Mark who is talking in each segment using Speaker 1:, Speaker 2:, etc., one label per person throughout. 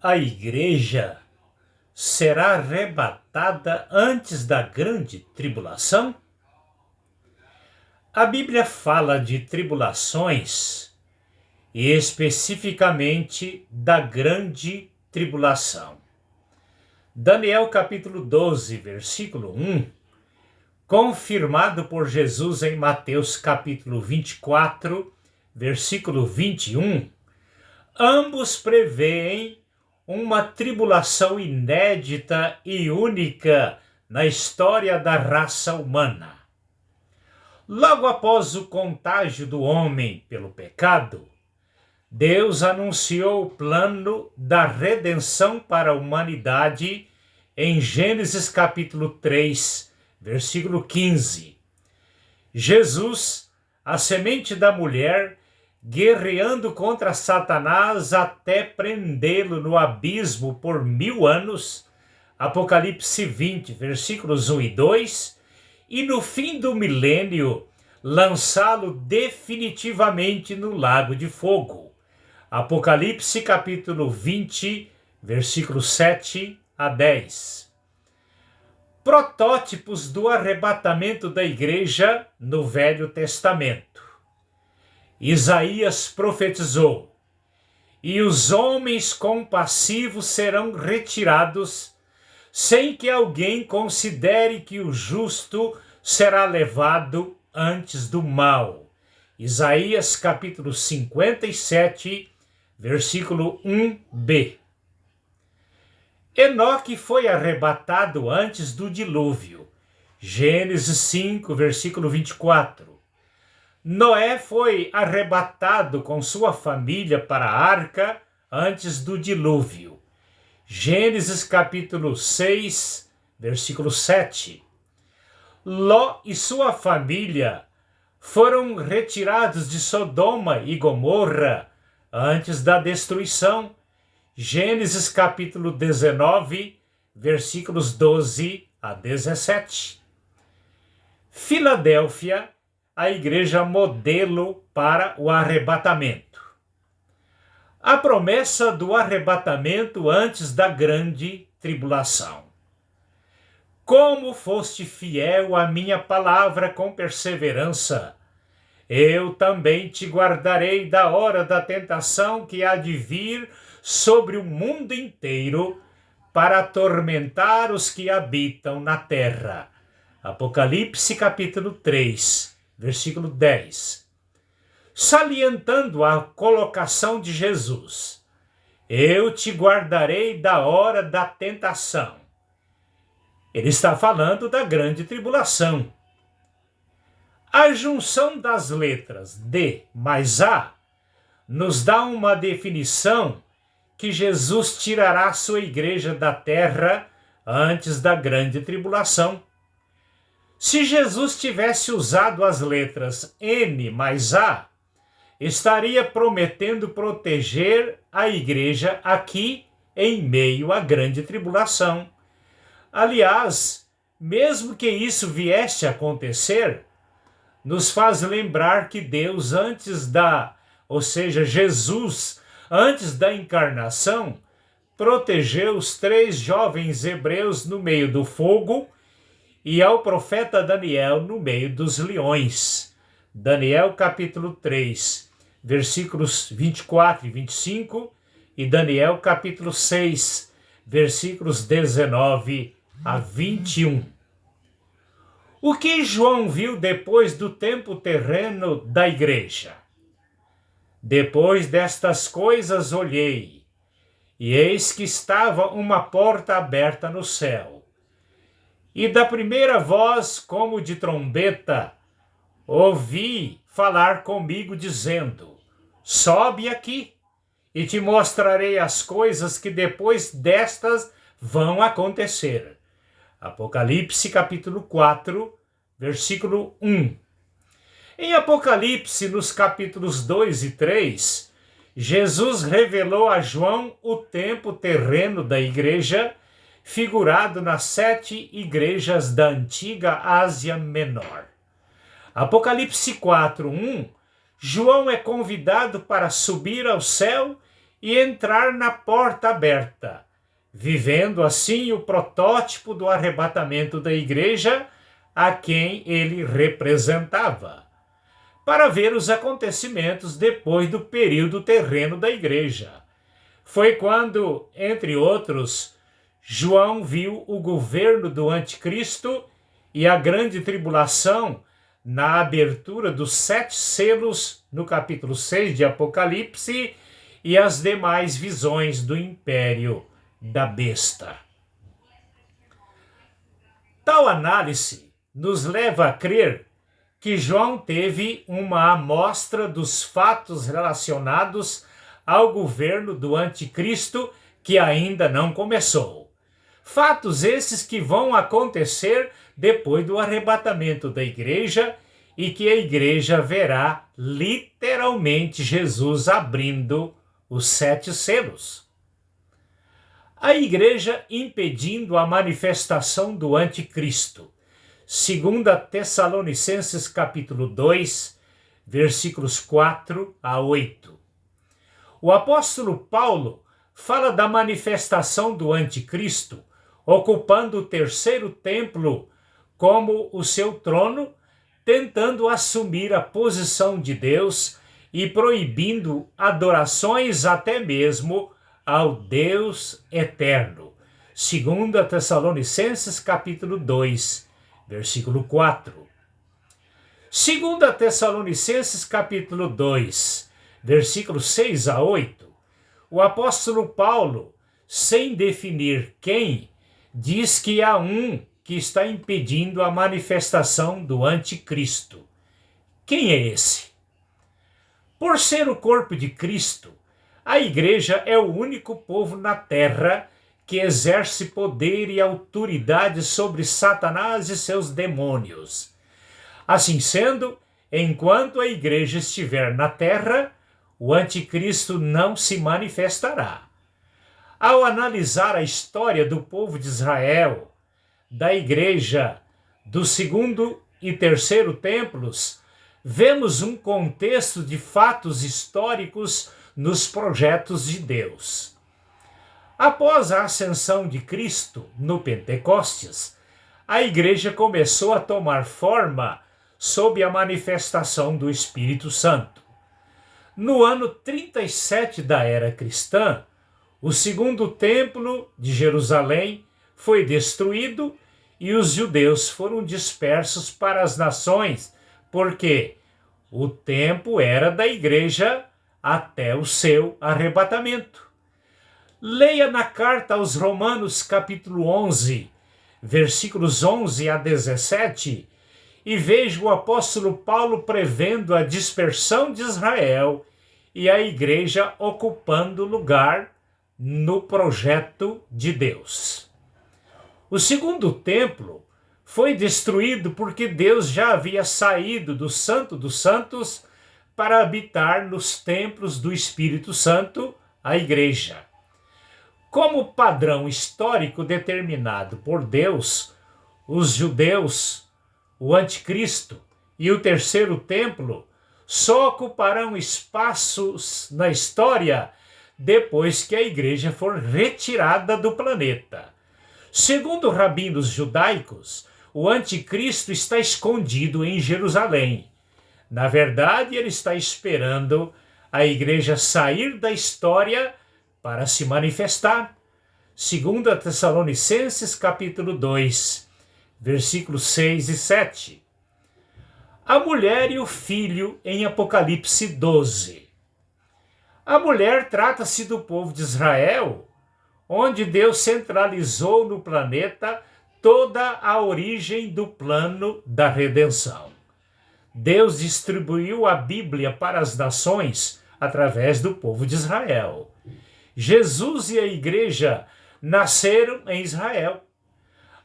Speaker 1: A igreja será arrebatada antes da grande tribulação? A Bíblia fala de tribulações e especificamente da grande tribulação. Daniel capítulo 12, versículo 1, confirmado por Jesus em Mateus capítulo 24, versículo 21, ambos prevêem uma tribulação inédita e única na história da raça humana. Logo após o contágio do homem pelo pecado, Deus anunciou o plano da redenção para a humanidade em Gênesis capítulo 3, versículo 15. Jesus, a semente da mulher, guerreando contra Satanás até prendê-lo no abismo por 1000 anos, Apocalipse 20, versículos 1 e 2, e no fim do milênio, lançá-lo definitivamente no lago de fogo, Apocalipse capítulo 20, versículos 7 a 10. Protótipos do arrebatamento da igreja no Velho Testamento. Isaías profetizou: e os homens compassivos serão retirados, sem que alguém considere que o justo será levado antes do mal. Isaías capítulo 57, versículo 1b. Enoque foi arrebatado antes do dilúvio. Gênesis 5, versículo 24. Noé foi arrebatado com sua família para a arca antes do dilúvio. Gênesis capítulo 6, versículo 7. Ló e sua família foram retirados de Sodoma e Gomorra antes da destruição. Gênesis capítulo 19, versículos 12 a 17. Filadélfia, a igreja modelo para o arrebatamento. A promessa do arrebatamento antes da grande tribulação. Como foste fiel à minha palavra com perseverança, eu também te guardarei da hora da tentação que há de vir sobre o mundo inteiro para atormentar os que habitam na terra. Apocalipse capítulo 3, versículo 10. Salientando a colocação de Jesus: eu te guardarei da hora da tentação. Ele está falando da grande tribulação. A junção das letras D mais A nos dá uma definição que Jesus tirará sua igreja da terra antes da grande tribulação. Se Jesus tivesse usado as letras N mais A, estaria prometendo proteger a igreja aqui em meio à grande tribulação. Aliás, mesmo que isso viesse a acontecer, nos faz lembrar que Deus Jesus, antes da encarnação, protegeu os 3 jovens hebreus no meio do fogo e ao profeta Daniel no meio dos leões. Daniel capítulo 3, versículos 24 e 25 e Daniel capítulo 6, versículos 19 a 21. O que João viu depois do tempo terreno da igreja? Depois destas coisas olhei, e eis que estava uma porta aberta no céu. E da primeira voz, como de trombeta, ouvi falar comigo, dizendo: sobe aqui, e te mostrarei as coisas que depois destas vão acontecer. Apocalipse capítulo 4, versículo 1. Em Apocalipse, nos capítulos 2 e 3, Jesus revelou a João o tempo terreno da igreja, figurado nas 7 igrejas da antiga Ásia Menor. Apocalipse 4, 1, João é convidado para subir ao céu e entrar na porta aberta, vivendo assim o protótipo do arrebatamento da igreja a quem ele representava, para ver os acontecimentos depois do período terreno da igreja. Foi quando, entre outros, João viu o governo do anticristo e a grande tribulação na abertura dos 7 selos no capítulo 6 de Apocalipse e as demais visões do império da besta. Tal análise nos leva a crer que João teve uma amostra dos fatos relacionados ao governo do anticristo que ainda não começou. Fatos esses que vão acontecer depois do arrebatamento da igreja e que a igreja verá literalmente Jesus abrindo os 7 selos. A igreja impedindo a manifestação do anticristo. 2 Tessalonicenses capítulo 2, versículos 4 a 8. O apóstolo Paulo fala da manifestação do anticristo, ocupando o 3º templo como o seu trono, tentando assumir a posição de Deus e proibindo adorações até mesmo ao Deus eterno. 2 Tessalonicenses capítulo 2, versículo 4. 2 Tessalonicenses capítulo 2, versículos 6 a 8, o apóstolo Paulo, sem definir quem, diz que há um que está impedindo a manifestação do anticristo. Quem é esse? Por ser o corpo de Cristo, a igreja é o único povo na terra que exerce poder e autoridade sobre Satanás e seus demônios. Assim sendo, enquanto a igreja estiver na terra, o anticristo não se manifestará. Ao analisar a história do povo de Israel, da igreja, do 2º e 3º templos, vemos um contexto de fatos históricos nos projetos de Deus. Após a ascensão de Cristo no Pentecostes, a igreja começou a tomar forma sob a manifestação do Espírito Santo. No ano 37 da era cristã, o 2º templo de Jerusalém foi destruído e os judeus foram dispersos para as nações, porque o tempo era da igreja até o seu arrebatamento. Leia na carta aos Romanos capítulo 11, versículos 11 a 17, e veja o apóstolo Paulo prevendo a dispersão de Israel e a igreja ocupando lugar no projeto de Deus. O 2º templo foi destruído porque Deus já havia saído do Santo dos Santos para habitar nos templos do Espírito Santo, a igreja. Como padrão histórico determinado por Deus, os judeus, o anticristo e o 3º templo só ocuparão espaços na história depois que a igreja for retirada do planeta. Segundo rabinos judaicos, o anticristo está escondido em Jerusalém. Na verdade, ele está esperando a igreja sair da história para se manifestar. 2 Tessalonicenses capítulo 2, versículos 6 e 7. A mulher e o filho em Apocalipse 12. A mulher trata-se do povo de Israel, onde Deus centralizou no planeta toda a origem do plano da redenção. Deus distribuiu a Bíblia para as nações através do povo de Israel. Jesus e a igreja nasceram em Israel.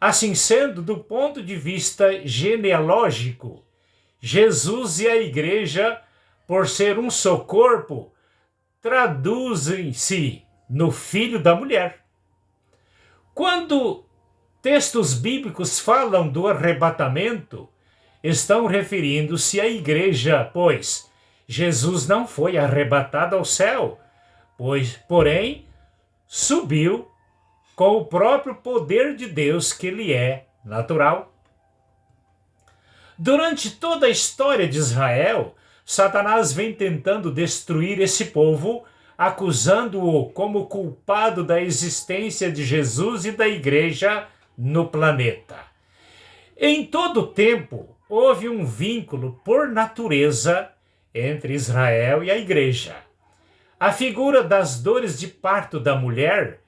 Speaker 1: Assim sendo, do ponto de vista genealógico, Jesus e a igreja, por ser um só corpo, traduzem-se no filho da mulher. Quando textos bíblicos falam do arrebatamento, estão referindo-se à igreja, pois Jesus não foi arrebatado ao céu, porém, subiu com o próprio poder de Deus que lhe é natural. Durante toda a história de Israel, Satanás vem tentando destruir esse povo, acusando-o como culpado da existência de Jesus e da igreja no planeta. Em todo o tempo, houve um vínculo por natureza entre Israel e a igreja. A figura das dores de parto da mulher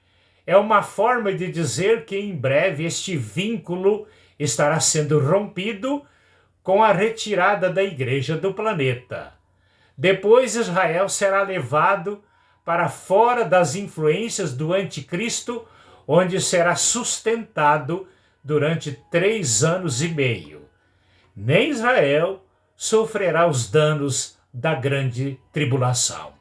Speaker 1: é uma forma de dizer que em breve este vínculo estará sendo rompido com a retirada da igreja do planeta. Depois Israel será levado para fora das influências do anticristo, onde será sustentado durante 3 anos e meio. Nem Israel sofrerá os danos da grande tribulação.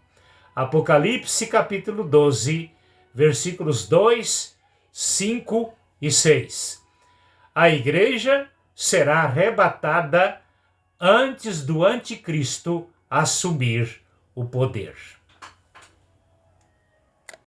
Speaker 1: Apocalipse capítulo 12, versículos 2, 5 e 6. A igreja será arrebatada antes do anticristo assumir o poder.